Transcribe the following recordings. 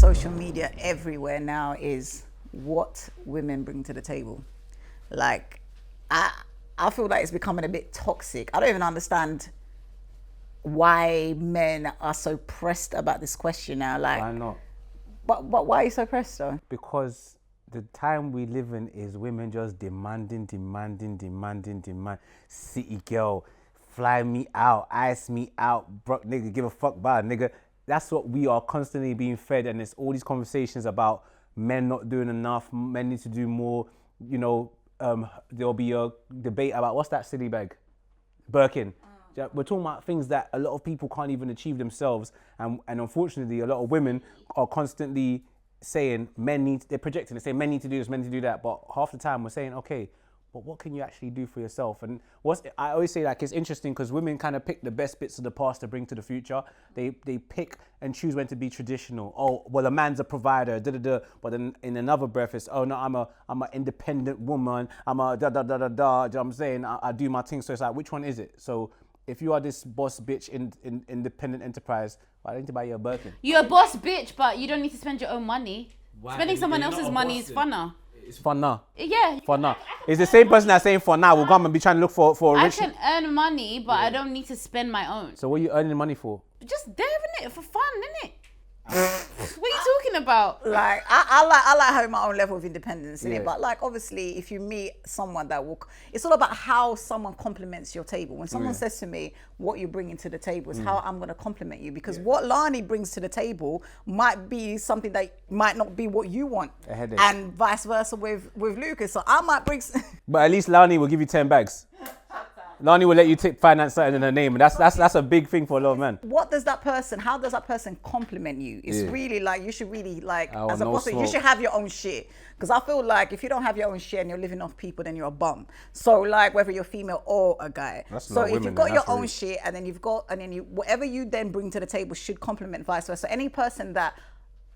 social media everywhere now is what women bring to the table. Like, I feel like it's becoming a bit toxic. I don't even understand why men are so pressed about this question now. Like, Why not? But why are you so pressed though? Because the time we live in is women just demanding. City girl, fly me out, ice me out, broke nigga, give a fuck about nigga. That's what we are constantly being fed, and it's all these conversations about men not doing enough, men need to do more. You know, there'll be a debate about what's that silly bag, Birkin. We're talking about things that a lot of people can't even achieve themselves, and unfortunately, a lot of women are constantly saying they're projecting, they say men need to do this, men need to do that, but half the time we're saying, okay, but what can you actually do for yourself? And I always say, like, it's interesting because women kind of pick the best bits of the past to bring to the future. They pick and choose when to be traditional. Oh, well, a man's a provider, but then in another breath it's, oh no, I'm an independent woman, I'm a da. Do you know what I'm saying? I do my thing. So it's like, which one is it? So if you are this boss bitch in independent enterprise, why don't you buy your Birkin? You're a boss bitch, but you don't need to spend your own money. Why? Spending someone else's money is funner. It's fun now. Yeah. For now. It's the same person that's saying for now, we're going to be trying to look for a rich... I can earn money, but I don't need to spend my own. So what are you earning money for? Just there, innit? For fun, innit? What are you talking about? Like, I like having my own level of independence in Yeah. it, but like, obviously, if you meet someone that will, it's all about how someone compliments your table. When someone says to me, what you're bringing to the table is how I'm going to compliment you, because what Lani brings to the table might be something that might not be what you want, A headache. and vice versa with Lucas. So I might bring. But at least Lani will give you 10 bags. Lani will let you finance something in her name, and that's a big thing for a lot of men. What does that person? How does that person compliment you? It's really like, you should really like, Oh, as a no boss, you smoke. should have your own shit. Because I feel like if you don't have your own shit and you're living off people, then you're a bum. So like, whether you're female or a guy. That's So not if women, you've got then your that's own rude. shit, and then whatever you then bring to the table should complement vice versa. So any person that,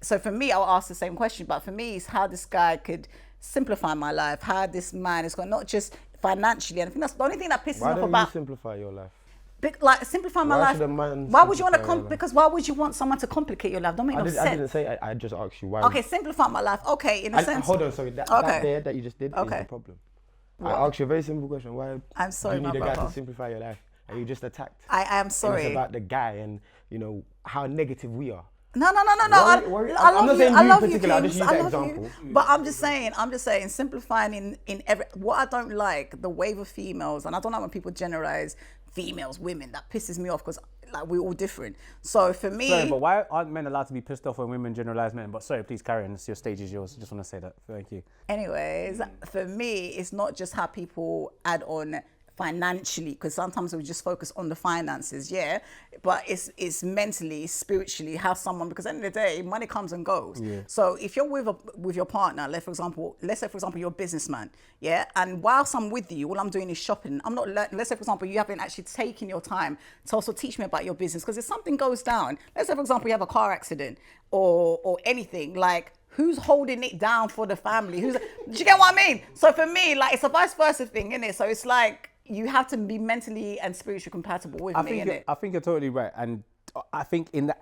so for me, I'll ask the same question, but for me, it's how this guy could simplify my life, how this man is going, not just financially. And I think that's the only thing that pisses Why me off don't about. you simplify your life? Like, simplify my Why life. should a man Why would you want to simplify your life? because why would you want someone to complicate your life? Don't make no I sense. didn't say. I just asked you why. Okay, simplify my life. Okay, in a sense. Hold on, sorry. That there that you just did is the problem. I asked you a very simple question. Why I'm sorry, do you my need a guy brother. to simplify your life? And you just attacked. I am And sorry. it's about the guy and, you know, how negative we are. No. I'm I not love saying you. I you love in you, particular, I Kings. just use I that love example. you. But I'm just saying, simplifying in every. What I don't like, the wave of females, and I don't like when people generalize females, women. That pisses me off because like we're all different. So for me, Sorry, but why aren't men allowed to be pissed off when women generalize men? But sorry, please carry on. Your stage is yours. I just want to say that. Thank you. anyways, for me, it's not just how people add on financially, because sometimes we just focus on the finances, but it's mentally, spiritually, how someone, because at the end of the day, money comes and goes. So if you're with your partner, let's say for example you're a businessman, and whilst I'm with you, all I'm doing is shopping. I'm not, let's say for example you haven't actually taken your time to also teach me about your business, because if something goes down, let's say for example you have a car accident or anything, like, who's holding it down for the family? Do you get what I mean? So for me, like, it's a vice versa thing, innit? So it's like, you have to be mentally and spiritually compatible with me, innit? I think you're totally right, and I think in the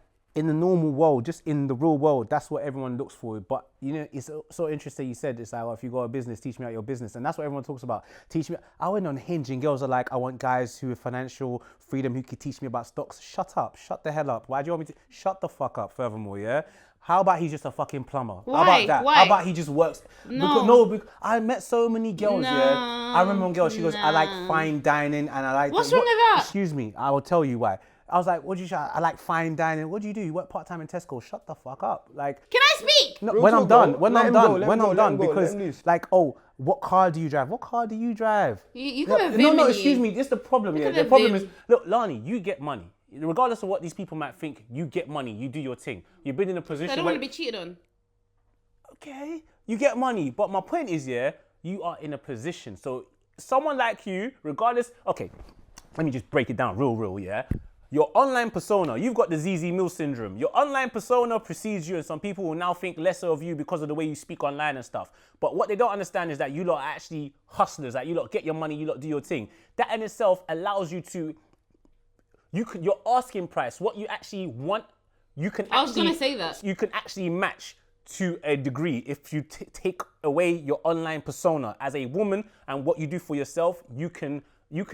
normal world, just in the real world, that's what everyone looks for. But you know, it's so interesting. You said it's like, well, if you got a business, teach me about your business, and that's what everyone talks about. Teach me. I went on Hinge, and girls are like, I want guys who have financial freedom, who could teach me about stocks. Shut up. Shut the hell up. Why do you want me to? Shut the fuck up. Furthermore, yeah. How about he's just a fucking plumber? Why? How about that? Why? How about he just works? No. Because I met so many girls, I remember one girl, she goes, I like fine dining and I like... What's wrong with that? Excuse me, I will tell you why. I was like, what do you I like fine dining. What do? You work part-time in Tesco. Shut the fuck up. Like... Can I speak? No, Real when talk, I'm done, bro. when Let I'm him go, done, let when him I'm go, done, let him because loose. like, oh, what car do you drive? What car do you drive? You could have No, excuse me, this is the problem, Look yeah. at The the problem vim. is, look, Lani, you get money. Regardless of what these people might think, you get money, you do your thing. You've been in a position I don't where... want to be cheated on. Okay, you get money, but my point is, you are in a position. So someone like you, regardless, okay, let me just break it down real, yeah? Your online persona, you've got the ZZ Mill syndrome. Your online persona precedes you, and some people will now think lesser of you because of the way you speak online and stuff. But what they don't understand is that you lot are actually hustlers, that you lot get your money, you lot do your thing. That in itself allows you to, your asking price, what you actually want you can. I was gonna say that. You can actually match to a degree if you take away your online persona as a woman and what you do for yourself. You can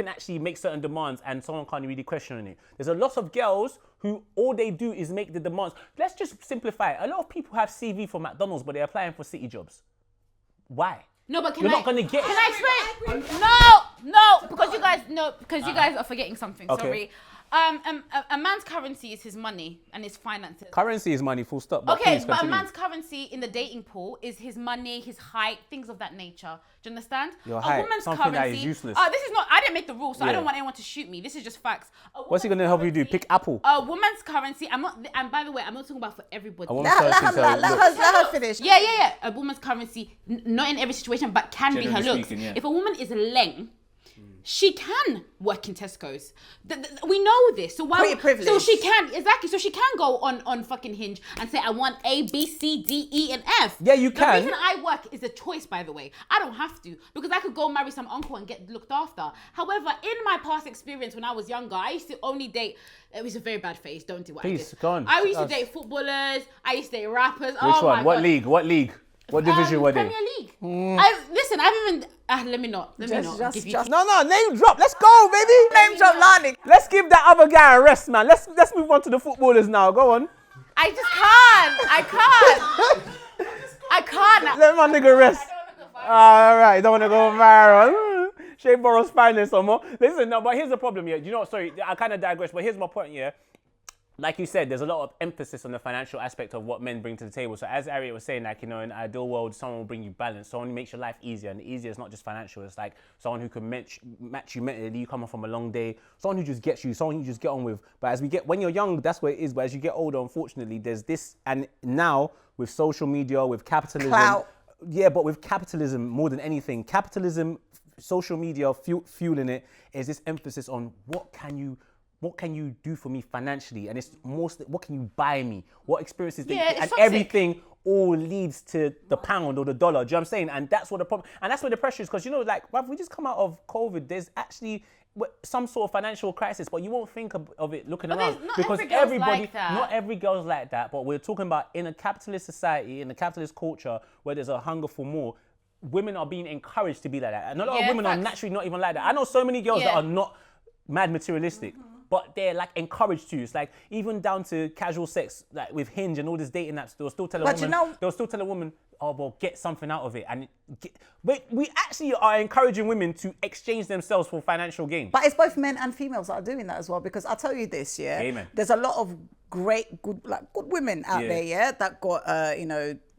actually make certain demands and someone can't really question it. There's a lot of girls who all they do is make the demands. Let's just simplify it. A lot of people have CV for McDonald's, but they're applying for city jobs. Why? No, but You're not gonna get it. Can I explain? No, because you guys are forgetting something. Okay. Sorry. A man's currency is his money and his finances. Currency is money, full stop. But Okay, please but a continue. man's currency in the dating pool is his money, his height, things of that nature. Do you understand? Your a height, woman's something that currency. is useless. This is not. I didn't make the rule, so I Yeah. don't want anyone to shoot me. This is just facts. What's he gonna help you do? Pick apple. A woman's currency. I'm not. And by the way, I'm not talking about for everybody. A woman's Let currency, so look, her finish. Yeah. A woman's currency, not in every situation, but can be her Generally looks. speaking, yeah. If a woman is leng, she can work in Tesco's. We know this. So why? Pretty privileged. So she can exactly. So she can go on fucking Hinge and say, I want A, B, C, D, E, and F. Yeah, you can. The reason I work is a choice, by the way. I don't have to because I could go marry some uncle and get looked after. However, in my past experience when I was younger, I used to only date. It was a very bad phase. Don't do what I Please, did. go on. I used to Us. date footballers. I used to date rappers. Which Oh one? my What God. league? What league? What division were they? Premier League. I've even. Let me not give you. No, name drop. Let's go, baby. Name drop Lani. Let's give that other guy a rest, man. Let's move on to the footballers now. Go on. I just can't. I can't. Let my nigga rest. All right, don't want to go viral. Shea Burrow's finest or more. Listen, no, but here's the problem, yeah. You know what? Sorry, I kind of digress, but here's my point, yeah. Like you said, there's a lot of emphasis on the financial aspect of what men bring to the table. So as Ari was saying, like, you know, in an ideal world, someone will bring you balance. Someone who makes your life easier. And easier is not just financial. It's like someone who can match you mentally. You come from a long day. Someone who just gets you. Someone you just get on with. But as we get, when you're young, that's what it is. But as you get older, unfortunately, there's this. And now with social media, with capitalism. Clout. Yeah, but with capitalism more than anything, capitalism, social media fueling it, is this emphasis on what can you do for me financially? And it's mostly, what can you buy me? What experiences? Yeah, it's and toxic. everything all leads to the pound or the dollar. Do you know what I'm saying? And that's what the problem, and that's where the pressure is. Because, you know, like, bruv, we just come out of COVID. There's actually some sort of financial crisis, but you won't think of it looking But around. not Because every girl's everybody, like that. not every girl's like that. But we're talking about in a capitalist society, in a capitalist culture, where there's a hunger for more. Women are being encouraged to be like that. And a lot of Yeah, women are facts. naturally not even like that. I know so many girls that Yeah. are not mad materialistic. But they're like encouraged to. It's like even down to casual sex, like with Hinge and all this dating apps, they'll still tell a But woman. you know- They'll still tell a woman, oh well, get something out of it. And we actually are encouraging women to exchange themselves for financial gain. But it's both men and females that are doing that as well. Because I'll tell you this, yeah. Amen. There's a lot of great, good women out Yeah. there, yeah, that got,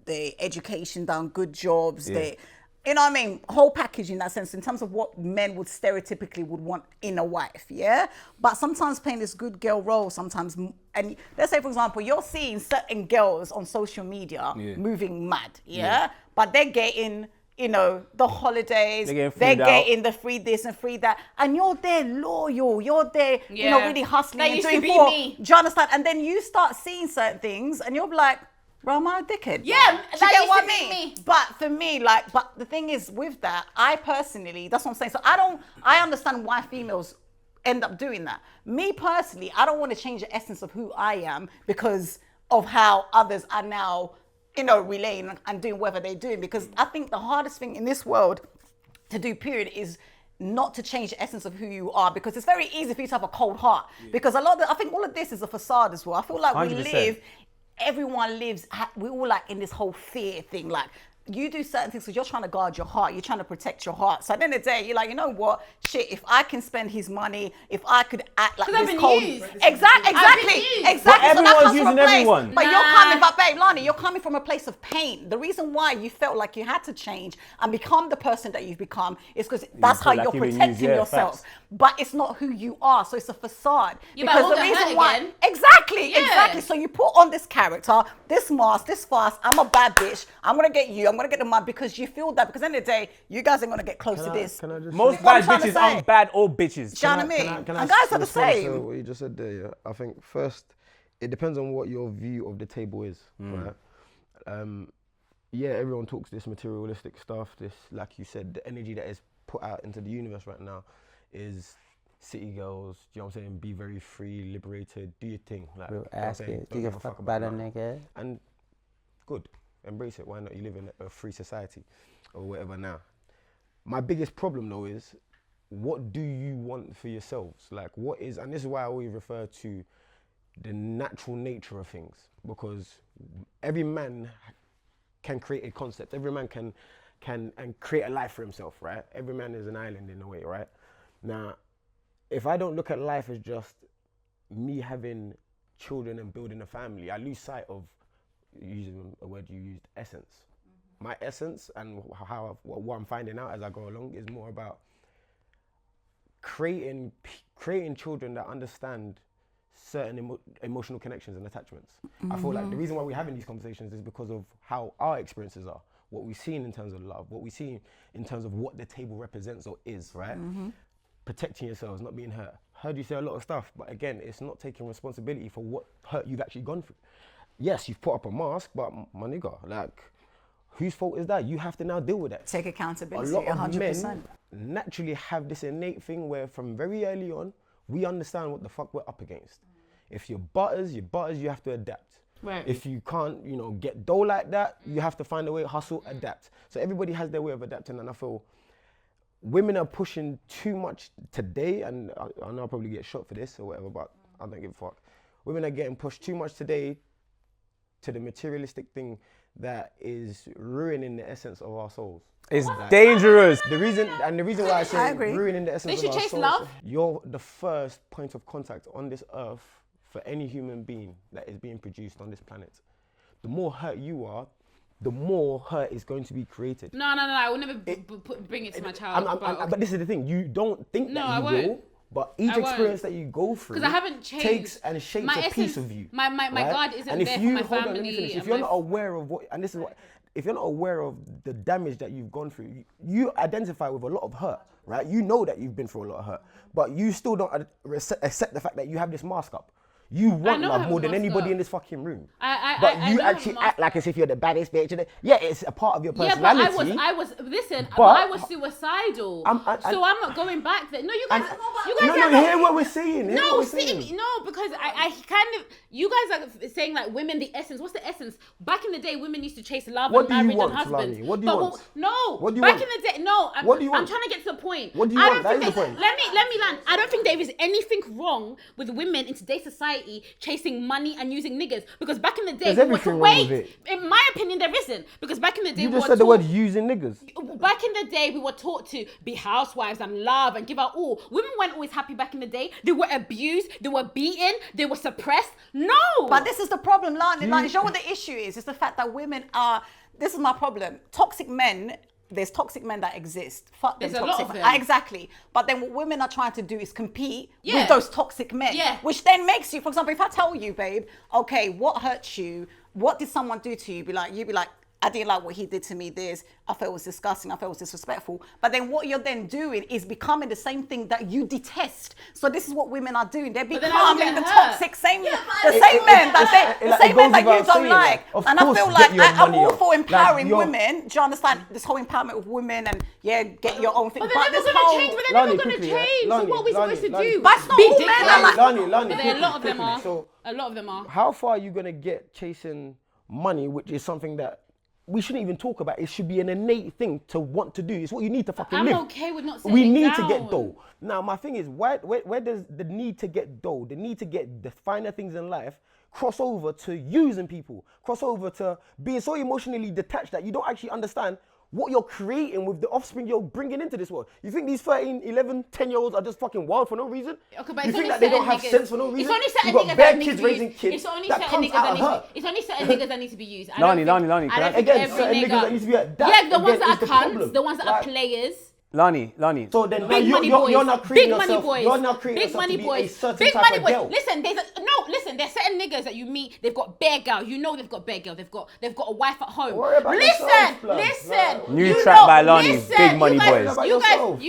their education done, good jobs, Yeah. they, you know what I mean, whole package in that sense, in terms of what men would stereotypically would want in a wife, yeah? But sometimes playing this good girl role, sometimes, and let's say, for example, you're seeing certain girls on social media moving mad, yeah? But they're getting, the holidays, They're they're getting getting the free this and free that, and you're there loyal, you're there, Yeah. really hustling That and used doing to be for, me. do you understand? And then you start seeing certain things, and you'll be like, bro, am I a dickhead? Yeah, Do you that get used what to I be mean? me. But for me, but the thing is with that, I personally, that's what I'm saying. So I understand why females end up doing that. Me personally, I don't want to change the essence of who I am because of how others are now, relaying and doing whatever they're doing. Because I think the hardest thing in this world to do, period, is not to change the essence of who you are, because it's very easy for you to have a cold heart. Because I think all of this is a facade as well. I feel like 100%. everyone lives, we're all like in this whole fear thing. Like, you do certain things because you're trying to guard your heart. You're trying to protect your heart. So at the end of the day, you're like, you know what? Shit, if I can spend his money, if I could act like 'Cause I've this been cold. used. Exactly. I've been used. But So that everyone's comes from a using place. everyone. But you're Nah. coming, but babe, Lani, you're coming from a place of pain. The reason why you felt like you had to change and become the person that you've become is because that's how feel like you're you've been protecting used, yeah, yourself. facts. But it's not who you are. So it's a facade. Yeah, but because all the get reason hurt why, again. exactly. So you put on this character, this mask, this fast. I'm a bad bitch. I'm gonna get you. I'm gonna get the man because you feel that. Because at the end of the day, you guys ain't gonna get close to this. Can I just Most say- What I'm bad trying to bitches say. aren't bad or bitches. Do you know what I mean? Can And guys are the respond to same. what you just said there, yeah? I think first, it depends on what your view of the table is, right? Everyone talks this materialistic stuff, this, like you said, the energy that is put out into the universe right now is city girls, do you know what I'm saying? Be very free, liberated, do your thing. Like, Real you know what I'm ass saying? it. Don't Give give a fuck about a nigga. And good, embrace it. Why not? You live in a free society or whatever now. My biggest problem though is, what do you want for yourselves? Like, what is, and this is why I always refer to the natural nature of things, because every man can create a concept. Every man can create a life for himself, right? Every man is an island in a way, right? Now, if I don't look at life as just me having children and building a family, I lose sight of, using a word you used, essence. My essence and what I'm finding out as I go along is more about creating children that understand certain emotional connections and attachments. I feel like the reason why we're having these conversations is because of how our experiences are, what we've seen in terms of love, what we see in terms of what the table represents or is, right? Protecting yourselves, not being hurt. Heard you say a lot of stuff, but again, it's not taking responsibility for what hurt you've actually gone through. Yes, you've put up a mask, but my nigga, like, whose fault is that? You have to now deal with that. Take accountability, A lot of 100%. men naturally have this innate thing where from very early on, we understand what the fuck we're up against. If you're butters, you have to adapt. Right. If you can't, get dough like that, you have to find a way, hustle, adapt. So everybody has their way of adapting, and I feel women are pushing too much today, and I know I'll probably get shot for this or whatever, but I don't give a fuck. Women are getting pushed too much today to the materialistic thing that is ruining the essence of our souls. It's dangerous. The reason why I say agree. ruining the essence They of should our chase souls, love. you're the first point of contact on this earth for any human being that is being produced on this planet. The more hurt you are, the more hurt is going to be created. No, I will never bring it to my child. But this is the thing, you don't think No, that I you won't. will, but each I won't. experience that you go through Because I haven't changed. takes and shapes My a piece essence- of you. my right? God isn't and if there for you, my hold on, let me family finish. If and you're my not aware of what, and this is what, if you're not aware of the damage that you've gone through, you identify with a lot of hurt, right? You know that you've been through a lot of hurt, but you still don't accept the fact that you have this mask up. You want know I love have more a than mask anybody up. in this fucking room. I You know I have actually a mask act like as if you're the baddest bitch. Yeah, it's a part of your Yeah, personality. but I was listen. but I was suicidal, I'm so I'm not going back there. No, you guys, No, hear what we're saying. No, see, no, because I kind of, you guys are saying like women, the essence. What's the essence? Back in the day, women used to chase love What and do you marriage want, and husbands. Lani? What do you want? No, What do you back want? in the day, no. What do you want? I'm trying to get to the point. What do you I want? don't That think is the point. Let me land. I don't think there is anything wrong with women in today's society chasing money and using niggas, because back in the day, There's we were everything wrong with wait. it. In my opinion, there isn't, because back in the day, You we just were said the word taught- using niggas. Back in the day, we were taught to be housewives and love and give our all. Women weren't always happy back in the day. They were abused, they were beaten, they were suppressed. No! But this is the problem, Lani. You know what the issue is? It's the fact that women are, this is my problem. Toxic men, there's toxic men that exist. Fuck them There's a lot toxic of men. them. Exactly. But then what women are trying to do is compete Yeah. with those toxic men. Yeah. Which then makes you, for example, if I tell you, babe, okay, what hurt you? What did someone do to you? You'd be like, I didn't like what he did to me, I felt it was disgusting, I felt it was disrespectful. But then what you're then doing is becoming the same thing that you detest. So this is what women are doing. They're then I will becoming get the hurt. toxic same, Yeah, the same men that it same men goes that you without don't saying, like. of And I course, feel get like your I'm money all up. for Like, empowering you're- women. Do you understand this whole empowerment of women and get your own thing? But they're this never whole going to change. But they're Lani, never going to quickly, yeah. change. So Lani, what are we supposed to Lani. do? But it's not Be all men dickheads? are like- Lani, But a lot of them quickly. are. So A lot of them are. how far are you gonna get chasing money, which is something that we shouldn't even talk about? It should be an innate thing to want to do. It's what you need to fucking I'm live. okay with not We settling need to get down. dough. Now, my thing is, where does the need to get dough, the need to get the finer things in life, cross over to using people, cross over to being so emotionally detached that you don't actually understand what you're creating with the offspring you're bringing into this world? You think these 13, 11, 10-year-olds are just fucking wild for no reason? Okay, but You it's think only that they don't certain have niggas. sense for no reason? It's only certain You've got niggas bare that need kids to be raising used. kids It's only that certain comes niggas out that of need her. to. It's only certain niggas that need to be used. I Lani, don't think- Lani, I can don't I- think Again, every certain nigga- niggas that need to be at that. Yeah, the ones again, that is are the cunts, problem. the ones that are Like, players. Lani. So then Big now money you're boys. not creating Big money yourself. boys. You're not creating Big yourself money to be a boys. certain Big type money of boys. girl. Listen. There's certain niggas that you meet. They've got bare girl. You know they've got bare girl. They've got a wife at home. Worry about yourself, blood. Like, New You track know, by Lani, listen, Big Money you guys, Boys.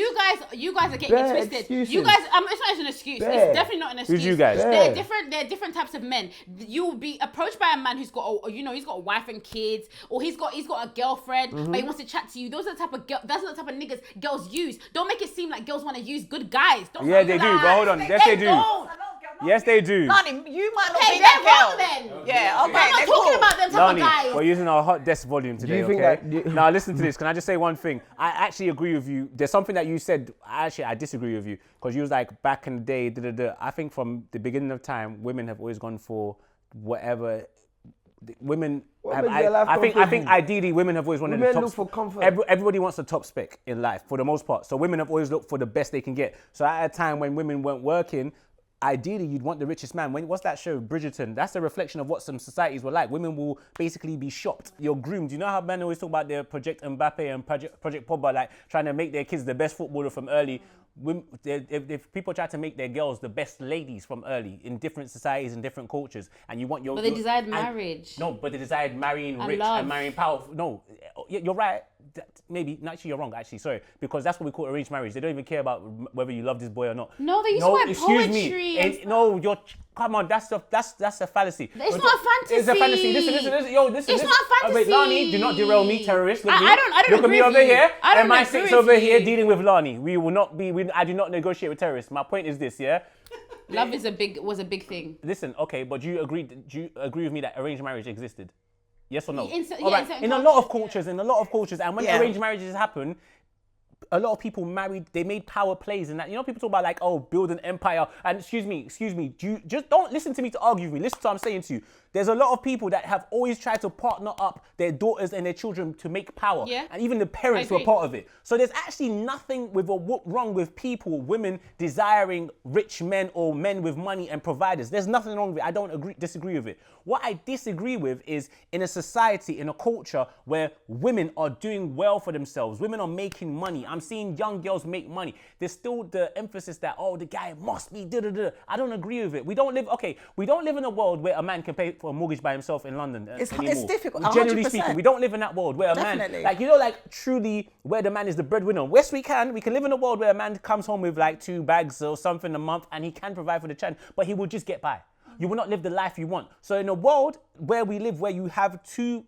You guys are getting Bare it twisted. excuses. You guys, it's not an excuse. Bare. It's definitely not an excuse. Who's you guys? There Bare. are different types of men. You will be approached by a man who's got he's got a wife and kids, or he's got a girlfriend, but he wants to chat to you. Those are the type of girls that girls use. Don't make it seem like girls want to use good guys. Don't Yeah, they do, but hold on. Yes, they do. Don't. Yes, they do. Lani, you might not Okay, be that they're girl. wrong then. Yeah, okay, I'm not they're talking cool. about them type Lani, of guys. we're using our hot desk volume today, you think okay? that- Now listen to this. Can I just say one thing? I actually agree with you. There's something that you said. I disagree with you because you was like back in the day. I think from the beginning of time, women have always gone for whatever. Women. What makes their life I think comfortable? ideally women have always wanted Women the top. look for comfort. Everybody wants the top spec in life for the most part. So women have always looked for the best they can get. So at a time when women weren't working, ideally you'd want the richest man. What's that show, Bridgerton? That's a reflection of what some societies were like. Women will basically be shopped. You're groomed. You know how men always talk about their Project Mbappe and Project Pogba, like trying to make their kids the best footballer from early. If people try to make their girls the best ladies from early in different societies and different cultures, and you want your... But they desired marriage. No, but they desired marrying And rich love. and marrying powerful. No, you're right. Maybe, actually, you're wrong, actually, sorry. Because that's what we call arranged marriage. They don't even care about whether you love this boy or not. No, they used to write excuse poetry me. and Come on, that's a fallacy. It's not a fantasy. It's a fantasy. Listen. Yo, listen. It's not a Oh, wait, fantasy. Lani, do not derail me, terrorist. Look at me. I don't Look at agree me with over you. here. I don't and my agree six with over you. here dealing with Lani. We will not be, I do not negotiate with terrorists. My point is this, yeah? Love was a big thing. Listen, okay, but do you agree with me that arranged marriage existed? Yes or no? All right. In a lot of cultures, and when Yeah. arranged marriages happen, a lot of people married, they made power plays and that. You know, people talk about like, oh, build an empire. And excuse me, just don't listen to me to argue with me. Listen to what I'm saying to you. There's a lot of people that have always tried to partner up their daughters and their children to make power. Yeah. And even the parents I were agree. part of it. So there's actually nothing wrong with people, women desiring rich men or men with money and providers. There's nothing wrong with it. I don't disagree with it. What I disagree with is in a society, in a culture where women are doing well for themselves, women are making money. I'm seeing young girls make money. There's still the emphasis that, oh, the guy must be da-da-da. I don't agree with it. We don't live in a world where a man can pay for a mortgage by himself in London anymore. It's difficult, Generally 100%. speaking, we don't live in that world where a Definitely. man, truly where the man is the breadwinner. Yes, we can live in a world where a man comes home with like 2 bags or something a month and he can provide for the child, but he will just get by. You will not live the life you want. So in a world where we live, where you have 2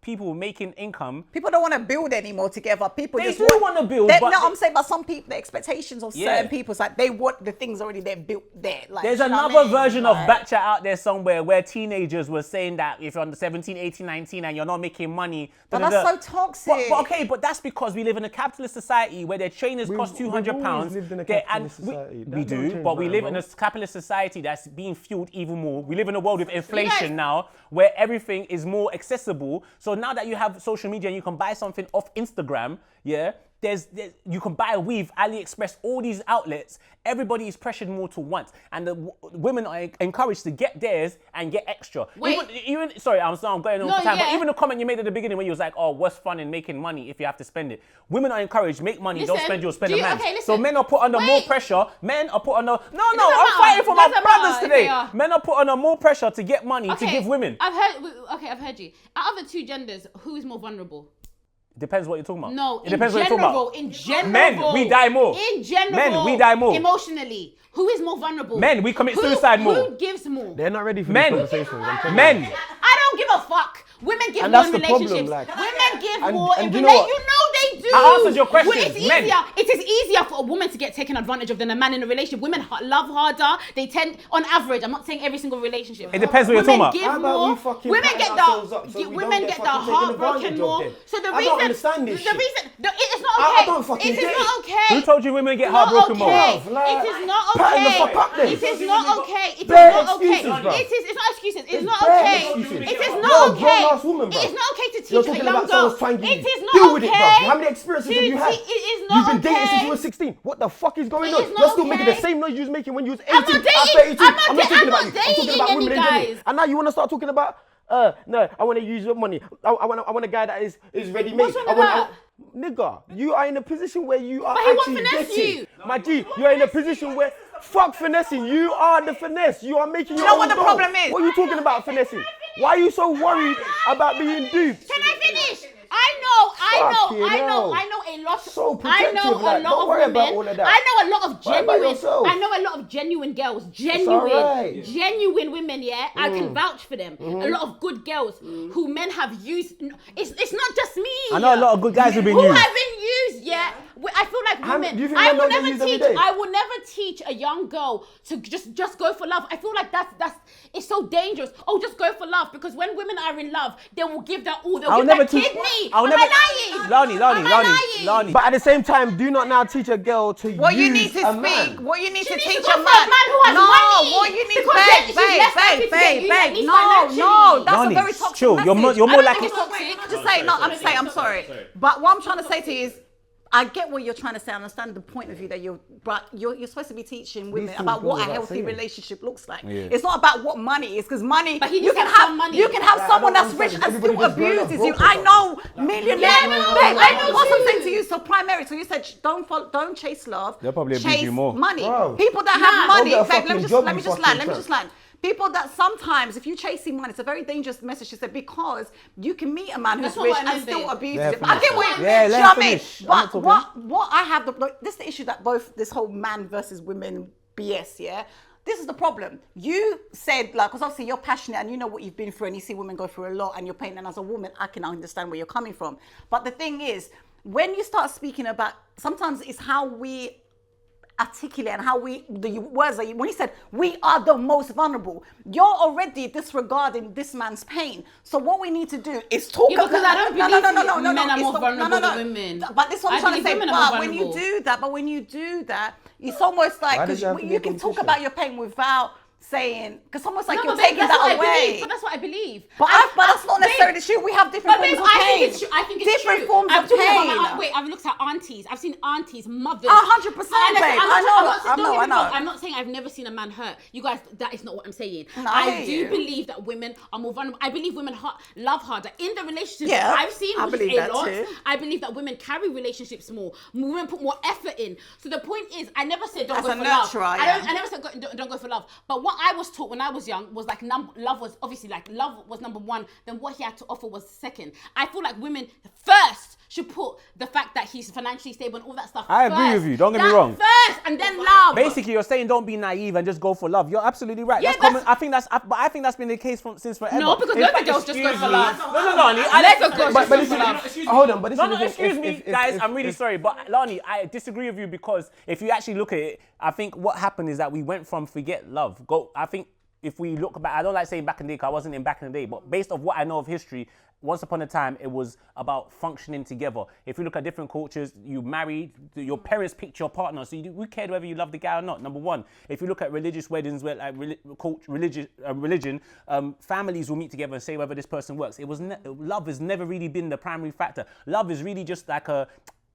people making income, People don't want to build anymore together. People They just do wanna build, They- but no, they- I'm saying, but some people, the expectations of Yeah. certain people, it's like they want the things already they're built there. Like, there's do you know what I another mean? version of Like, Back Chat out there somewhere where teenagers were saying that if you're under 17, 18, 19 and you're not making money. But da-da-da. that's so toxic. But that's because we live in a capitalist society where their trainers cost We've £200. always lived in a capitalist society. We That don't do, change but we that, live bro. in a capitalist society that's being fueled even more. We live in a world with inflation now where everything is more accessible. So now that you have social media and you can buy something off Instagram, yeah, you can buy a weave, AliExpress, all these outlets. Everybody is pressured more to want, and the women are encouraged to get theirs and get extra. Wait. Sorry, I'm going on No, for time, but yeah. even the comment you made at the beginning where you was like, "Oh, what's fun in making money if you have to spend it?" Women are encouraged, make money, don't Listen, spend yours, spend do a you- man's. okay, So listen. men are put under more Wait. pressure. Men are put under I'm doesn't matter. fighting for my Doesn't brothers matter if today. they are. Men are put under more pressure to get money to give women. I've heard you. Out of the 2 genders, who is more vulnerable? Depends what you're talking about. No, it depends what you're talking about. In general. Men, we die more. In general. Men, we die more. Emotionally. Who is more vulnerable? Men, we commit suicide more. Who gives more? They're not ready for Men. these conversations. I'm telling Men. you. I don't give a fuck. Women give And more that's in the problem, relationships. like- Women give and- more in and you know what? relationships. You know they do. I answered your question. Well, it's Men. easier. It is easier for a woman to get taken advantage of than a man in a relationship. Women love harder. They tend, on average, I'm not saying every single relationship. It depends what you're Women talking give How about more. we fucking Women pattern get ourselves up so we women don't get get the fucking taken heartbroken advantage of more. then? So the I reason, don't understand this the shit. reason, it's not I okay. don't fucking It is get not it. okay. Who told you women get It's not heartbroken more? okay. Bruv, like, It is not pattern the okay. fuck up then. It is not okay. It is Bare not okay. excuses, bruv. It's not excuses. It's It's not bare okay. excuses. It is You're not a okay. grown-ass woman, bruv. It is not okay to You're teach a talking young about girl. someone's twanging It you. is not Deal okay. with it, bruv. How many experiences to have you had? It is You've not been dating okay. since you were 16. What the fuck is going It on? is not You're still making the okay. same noise you was making when you was 18. I'm not dating- At 32. I'm not talking dating about you. I'm talking about any women in general. guys. And now you want to start talking about, no, I want to use your money. I want a guy that is ready made. What's wrong with that? Nigga, you are in a position where you are But he won't actually finesse getting. you. My G, you are in a position where, fuck finessing, you are the finesse. You are making your know own what the dough. problem is? What are you talking about finessing? Why are you so worried about being duped? Can I finish? I Fucking know hell. a lot. So I protective, know a like, lot don't of worry women. about all of that. I know a lot of Worry about genuine. yourself. I know a lot of genuine girls. alright. Genuine women. Yeah, I can vouch for them. A lot of good girls who men have used. It's not just me. I know a lot of good guys who've been who used. have been used. Yeah, I women. do you think I men will don't get never used every teach. day? I will never teach a young girl to just go for love. I feel like that's it's so dangerous. Oh, just go for love, because when women are in love, they will give that all. They'll I'll give never that teach. kidney. I'll Am never. I lying? Lonnie. But at the same time, do not now teach a girl to What you use need to a speak, man. what you need to She needs teach to go a for man. a man who has no, money. what you need, Because babe, she's less likely to get you, at least financially. no, that's Lonnie, a very toxic chill. message. You're more I don't like. think it's toxic. Just say, no, I'm sorry. But what I'm trying to say to you is, I get what you're trying to say. I understand the point of view that you're supposed to be teaching women These about things what go a without healthy saying. relationship looks like. Yeah. It's not about what money is, because money, But he you needs can to have some money. you can have Yeah, I someone don't that's rich and understand. still Everybody just abuses you. growing up I know millionaires. Yeah, no, Babe, I know what's I'm too. saying to you? So primary. So you said don't chase love. They'll probably abuse chase you more. money. Bro. People that Nah. have money. Go get a Babe, fucking let me job, just you land. fucking tramp. People that sometimes, if you're chasing money, it's a very dangerous message to say, because you can meet a man who's That's not rich what I and meant, still babe. abuses Let it. her I get finish, what you man. Yeah, mean. let Do you know her what I mean? finish. I'm But not talking. what I have this is the issue that both this whole man versus women BS, yeah. This is the problem. You said, like, because obviously you're passionate and you know what you've been through, and you see women go through a lot, and you're pain. And as a woman, I can understand where you're coming from. But the thing is, when you start speaking about, sometimes it's how we articulate and how the words that when you said we are the most vulnerable, you're already disregarding this man's pain. So what we need to do is talk Yeah, because I don't believe men are it's more the- vulnerable than women. But this is what I'm I trying to believe say. women are more But when you vulnerable. do that, it's almost like, Why does because it have to be you a can talk competition? about your pain without saying, because it's almost like No, you're but babe, taking that's what that I believe. away. But that's what I believe. But that's not necessarily true. We have different But babe, forms of I pain. think it's true. I think it's different true. forms I'm of talking pain. about my aunt. Wait, I've looked at aunties. I've seen aunties, mothers. 100%, babe. I know. I'm not saying I've never seen a man hurt. You guys, that is not what I'm saying. No, I I hear do you. believe that women are more vulnerable. I believe women love harder. In the relationships Yeah, that I've seen, I which believe is a that lot, too. I believe that women carry relationships more. Women put more effort in. So the point is, I never said don't As go a for love. nurturer, yeah. I never said don't go for love. But what I was taught when I was young was like love was obviously like love was number one. Then what he had to offer was second. I feel like women first should put the fact that he's financially stable and all that stuff. I agree first. with you, don't get me That wrong. First, and then love. Basically, you're saying don't be naive and just go for love. You're absolutely right. Yeah, That's common. that's- I think that's been the case since forever. No, because In loads of fact, girls just go excuse for me. love. No, Lonnie. Loads of girls But just go this for is, love. hold on, but this No, is the thing. excuse me, If- guys. if- I'm really sorry, but Lonnie, I disagree with you, because if you actually look at it, I think what happened is that we went from forget love. I think if we look back, I don't like saying back in the day, because I wasn't in back in the day, but based off what I know of history, once upon a time, it was about functioning together. If you look at different cultures, you married, your parents picked your partner, so who cared whether you love the guy or not, number one. If you look at religious weddings, where like religion, families will meet together and say whether this person works. Love has never really been the primary factor. Love is really just like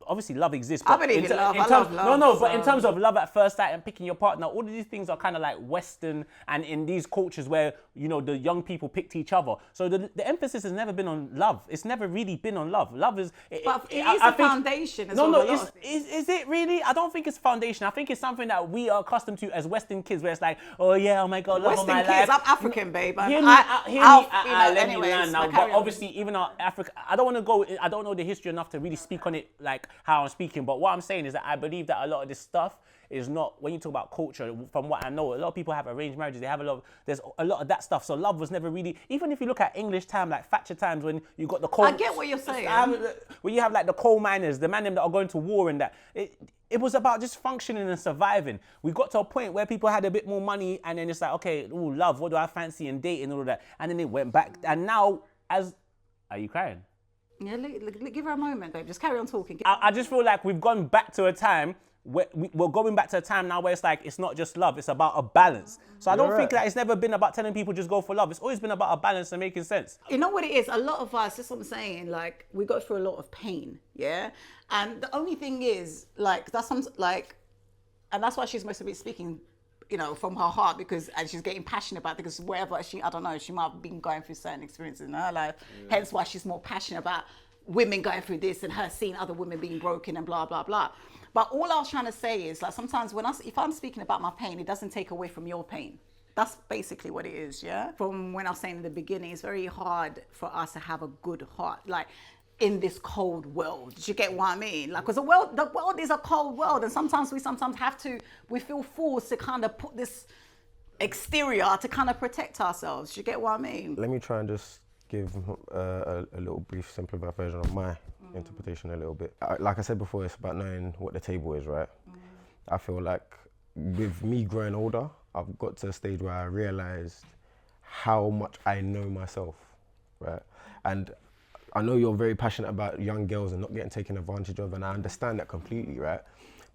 obviously love exists. I but believe in love. I terms- love love, No, but so- in terms of love at first sight and picking your partner, all of these things are kind of like Western, and in these cultures where, the young people picked each other. So the emphasis has never been on love. It's never really been on love. Love is... But it is a foundation as well. No, is it really? I don't think it's foundation. I think it's something that we are accustomed to as Western kids, where it's like, oh yeah, oh my God, love of Western my kids, life. I'm African, babe. Hear me, Let me land now. But obviously, even our Africa, I don't want to go. I don't know the history enough to really speak on it like how I'm speaking. But what I'm saying is that I believe that a lot of this stuff is not, when you talk about culture, from what I know, a lot of people have arranged marriages. They have there's a lot of that stuff. So love was never really, even if you look at English time, like Thatcher times, when you got the coal. I get what you're saying. When you have like the coal miners, the man them that are going to war and that. It was about just functioning and surviving. We got to a point where people had a bit more money, and then it's like, okay, ooh, love, what do I fancy, and dating and all of that. And then it went back. And now, are you crying? Yeah, give her a moment, babe. Just carry on talking. I just feel like we've gone back to a time where we're going back to a time now where it's like, it's not just love, it's about a balance. So I don't think that it's never been about telling people just go for love. It's always been about a balance and making sense. You know what it is? A lot of us, that's what I'm saying, like, we go through a lot of pain, yeah? And the only thing is, like, and that's why she's supposed to be speaking, from her heart, and she's getting passionate about it, because wherever she might have been going through certain experiences in her life, hence why she's more passionate about women going through this and her seeing other women being broken and blah, blah, blah. But all I was trying to say is, like, sometimes if I'm speaking about my pain, it doesn't take away from your pain. That's basically what it is, yeah? From when I was saying in the beginning, it's very hard for us to have a good heart, like, in this cold world. Do you get what I mean? Like, because the world is a cold world, and sometimes we feel forced to kind of put this exterior to kind of protect ourselves. Do you get what I mean? Let me try and just give a little brief simplified version of my interpretation a little bit. Like I said before, it's about knowing what the table is, right? I feel like with me growing older, I've got to a stage where I realized how much I know myself, right? And I know you're very passionate about young girls and not getting taken advantage of, and I understand that completely, right?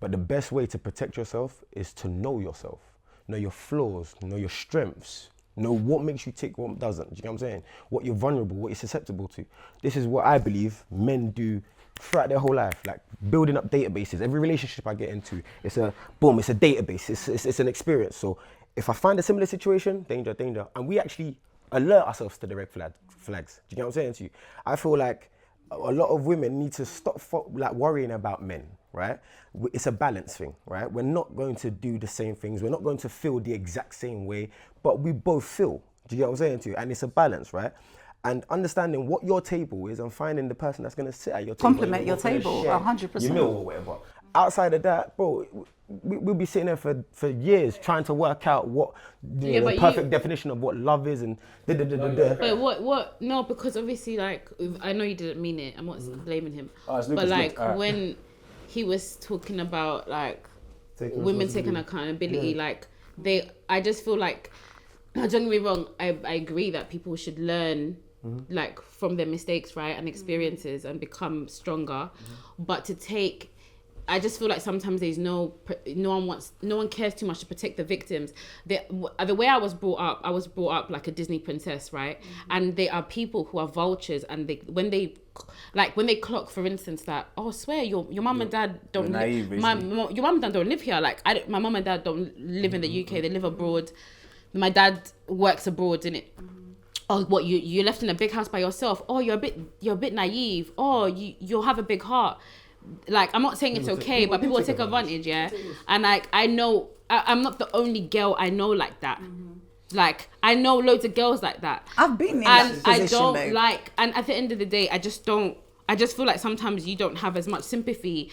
But the best way to protect yourself is to know yourself, know your flaws, know your strengths, know what makes you tick, what doesn't. Do you know what I'm saying? What you're vulnerable, what you're susceptible to. This is what I believe men do throughout their whole life, like building up databases. Every relationship I get into, it's a database, it's an experience. So if I find a similar situation, danger, and we actually alert ourselves to the red flags. Do you know what I'm saying to you? I feel like a lot of women need to stop worrying about men, right? It's a balance thing, right? We're not going to do the same things. We're not going to feel the exact same way, but we both feel. Do you get what I'm saying to you? And it's a balance, right? And understanding what your table is and finding the person that's going to sit at your table. Complement your table, 100%. Your meal or whatever. Outside of that, bro, we'll be sitting there for years trying to work out what the perfect definition of what love is and But what? No, because obviously, like, I know you didn't mean it. I'm not blaming him. But like when he was talking about like women taking accountability, like I just feel like, don't get me wrong, I agree that people should learn like from their mistakes, right, and experiences and become stronger. But I just feel like sometimes there's no one cares too much to protect the victims. The way I was brought up like a Disney princess, right? And there are people who are vultures, and when they clock, for instance, that, oh, I swear your mum and dad don't live, your mum and dad don't live here. Like my mum and dad don't live in the UK. They live abroad. My dad works abroad, innit? Oh, what, you're left in a big house by yourself? Oh, you're a bit naive. Oh, you'll have a big heart. Like, I'm not saying it's okay, but people will take advantage, yeah? And like, I know, I'm not the only girl I know like that. Like, I know loads of girls like that. I've been in that position, I don't like, and at the end of the day, I just feel like sometimes you don't have as much sympathy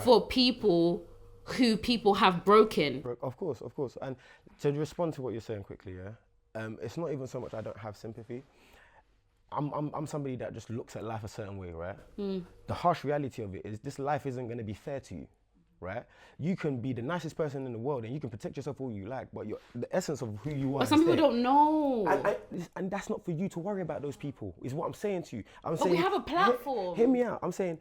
for people who people have broken. Of course. And to respond to what you're saying quickly, it's not even so much I don't have sympathy. I'm somebody that just looks at life a certain way, right? The harsh reality of it is this life isn't going to be fair to you, right? You can be the nicest person in the world and you can protect yourself all you like, but the essence of who you are. But some people don't know. And that's not for you to worry about those people, is what I'm saying to you. But we have a platform. Hear me out. I'm saying,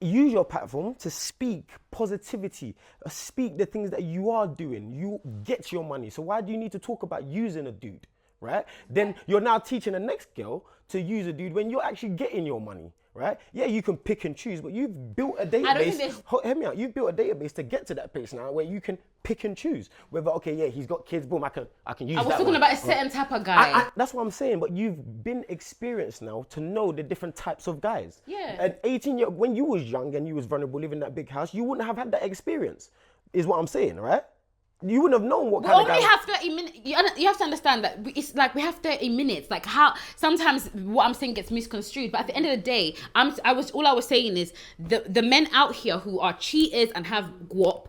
use your platform to speak positivity, speak the things that you are doing. You get your money. So why do you need to talk about using a dude, right? Then you're now teaching the next girl to use a dude when you're actually getting your money, right? Yeah, you can pick and choose, but you've built a database. Hear me out. You've built a database to get to that place now where you can pick and choose. Whether, okay, yeah, he's got kids, boom, I can use that. I was talking about a certain type of guy. That's what I'm saying, but you've been experienced now to know the different types of guys. Yeah. At 18 years, when you was young and you was vulnerable, living in that big house, you wouldn't have had that experience, is what I'm saying, right? You wouldn't have known what kind of guy. We only have 30 minutes. You have to understand that it's like we have 30 minutes. Like, how sometimes what I'm saying gets misconstrued, but at the end of the day, all I was saying is the men out here who are cheaters and have guap,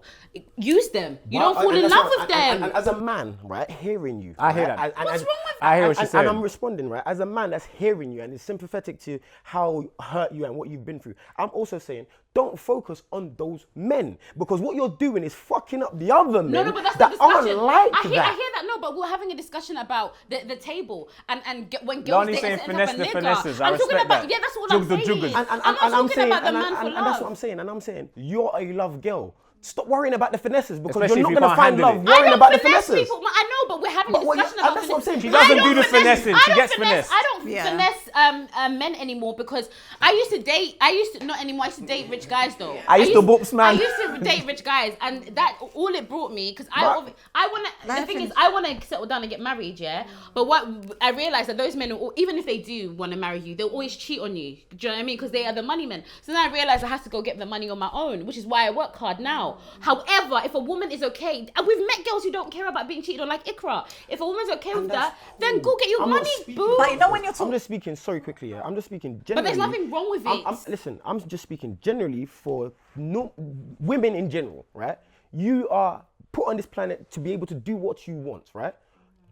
use them. You don't fall in love with them. And as a man, right, hearing you, I hear that. What's wrong with that? I hear what she's saying. And I'm responding, right, as a man that's hearing you and is sympathetic to how hurt you and what you've been through. I'm also saying, don't focus on those men, because what you're doing is fucking up the other men. No, but that's that the discussion. Aren't like I hear that. No, but we're having a discussion about the table and when girls only date saying and finesse end the up a nigga. finesses. I I'm talking respect about that. yeah, that's what I'm saying. I'm not talking about the man for love. And that's what I'm saying. And I'm saying, you're a love girl. Stop worrying about the finesses, because Especially you're if not you going to can't find handle love it. worrying about the finesses. People. I know, but we're having a discussion about that's what I'm saying. She doesn't do the finessing. She gets finesse. I don't finesse men anymore, because I used to not anymore. I used to date rich guys though. I used to boops, man. I used to date rich guys, and that all it brought me, because I want to. The thing is, I want to settle down and get married, yeah. But what I realized that those men, even if they do want to marry you, they'll always cheat on you. Do you know what I mean? Because they are the money men. So then I realized I have to go get the money on my own, which is why I work hard now. However, if a woman is okay, and we've met girls who don't care about being cheated on, like Ikra. If a woman's okay with that, then go get your money, boo. But you know when you're talking, I'm just speaking, sorry, quickly, yeah. I'm just speaking generally. But there's nothing wrong with it. Listen, I'm just speaking generally for women in general, right? You are put on this planet to be able to do what you want, right?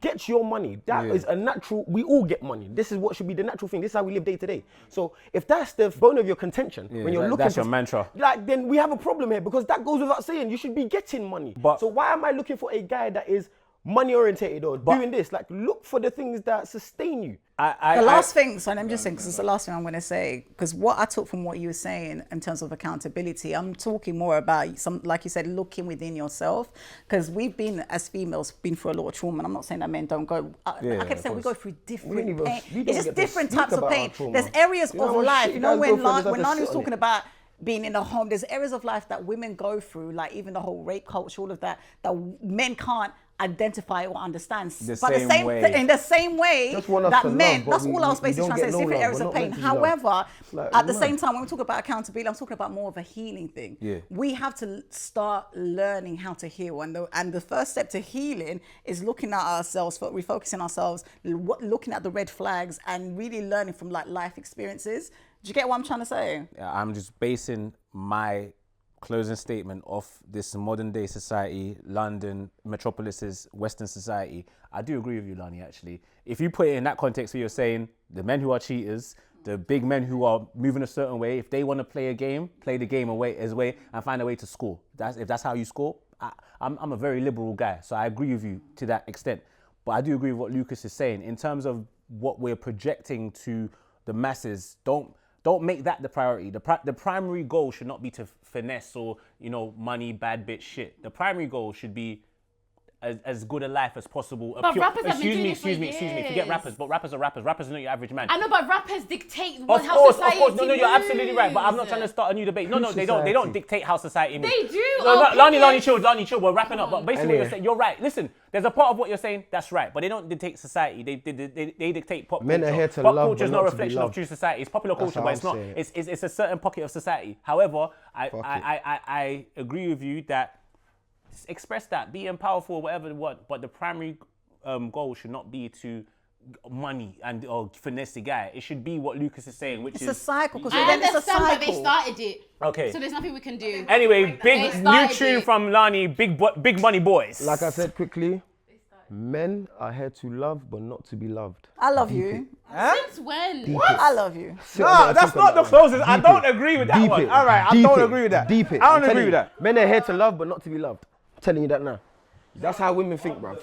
Get your money. That is a natural. We all get money. This is what should be the natural thing. This is how we live day to day. So if that's the bone of your contention, when you're looking, that's your mantra. Like, then we have a problem here, because that goes without saying. You should be getting money. But so why am I looking for a guy that is money orientated or doing this? Like, look for the things that sustain you. The last thing, so I'm just saying, because it's the last thing I'm going to say, because what I took from what you were saying in terms of accountability, I'm talking more about some, like you said, looking within yourself, because we've been, as females, been through a lot of trauma, and I'm not saying that men don't go, I kept saying we go through different pain. It's just different types of pain. There's areas of life, you know, when Lani was talking about being in a home, there's areas of life that women go through, like even the whole rape culture, all of that, that men can't identify or understand. In the same way that men, that's all I was basically trying to say, it's different areas of pain. However, at the same time, when we talk about accountability, I'm talking about more of a healing thing. We have to start learning how to heal. And the first step to healing is looking at ourselves, refocusing ourselves, looking at the red flags, and really learning from like life experiences. Do you get what I'm trying to say? I'm just basing my closing statement off this modern day society, London, metropolis's Western society. I do agree with you, Lani, actually. If you put it in that context where you're saying the men who are cheaters, the big men who are moving a certain way, if they want to play a game, play the game away and find a way to score. If that's how you score, I'm a very liberal guy, so I agree with you to that extent. But I do agree with what Lucas is saying. In terms of what we're projecting to the masses, don't make that the priority. The primary goal should not be to finesse or, you know, money, bad bitch shit. The primary goal should be as good a life as possible. But rappers have been doing it excuse me. Forget rappers, but rappers are rappers. Rappers are not your average man. I know, but rappers dictate how society moves. No, you're absolutely right. But I'm not trying to start a new debate. No, they don't dictate how society moves. They do. Lani, chill. We're wrapping up. But basically, what you're saying, you're right. Listen, there's a part of what you're saying that's right, but they don't dictate society. They dictate pop culture. Men are here to pop love, culture is but not a not to be reflection of loved. true society. It's popular culture, but it's not. It's a certain pocket of society. However, I agree with you that express that, be powerful, whatever you want, but the primary goal should not be to money or finesse the guy. It should be what Lucas is saying, which is a cycle. I understand, but they started it. Okay. So there's nothing we can do. Anyway, big new tune from Lani, Big Money Boys. Like I said quickly, men are here to love, but not to be loved. I love you. Since when? I love you. No, that's not the closest. I don't agree with that one. All right, I don't agree with that. Deep it. I don't agree with that. Men are here to love, but not to be loved. I'm telling you that now. That's how women think, bruv.